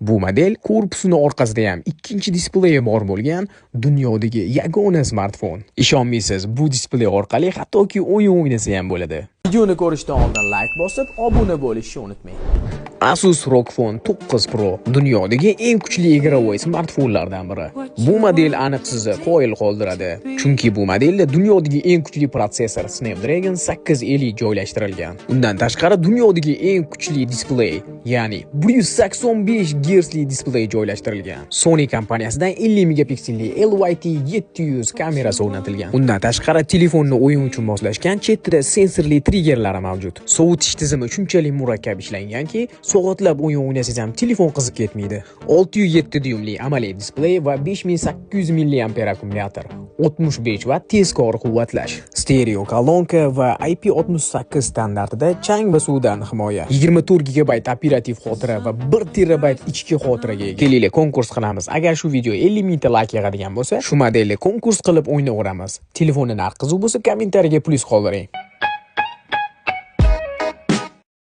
Bu model korpusini orqasida ham ikkinchi displeyi bor bo'lgan dunyodagi yagona smartfon. Ishonmaysiz, bu displey orqali hattoki o'yin o'ynasa ham bo'ladi. Videoni ko'rishdan oldin like bosib, obuna bo'lishni unutmang. Asus ROG Phone 9 Pro dunyodagi eng kuchli igrovoy smartfonlardan biri. Bu model aniq sizni qoyil qoldiradi. Chunki bu modelda dunyodagi eng kuchli protsessor Snapdragon 850 joylashtirilgan. Undan tashqari dunyodagi eng kuchli displey, ya'ni 185 Hzli displey joylashtirilgan. Sony kompaniyasidan 50 megapikselli LYT 700 kamerasi o'rnatilgan. Undan tashqari telefonni o'yin uchun moslashgan chetida sensorli triggerlari mavjud. Sovutish tizimi shunchalik murakkab ishlanganki, soatlab o'yin o'ynasangiz ham telefon qizib ketmaydi. 607 dyumli amaliy displey va 5800 mAh akkumulyator, 65 Watt tezkor quvvatlash, stereo kolonka va IP68 standartida chang va suvdan himoya, 24 GB operativ xotira va 1 TB ichki xotiraga ega. Kelinglar konkurs qilamiz. Agar shu video 50 mingta like yig'adigan bo'lsa, shu modelni konkurs qilib o'ynaveramiz. Telefonni narxi qiziq bo'lsa, kommentariyaga plus qoldiring.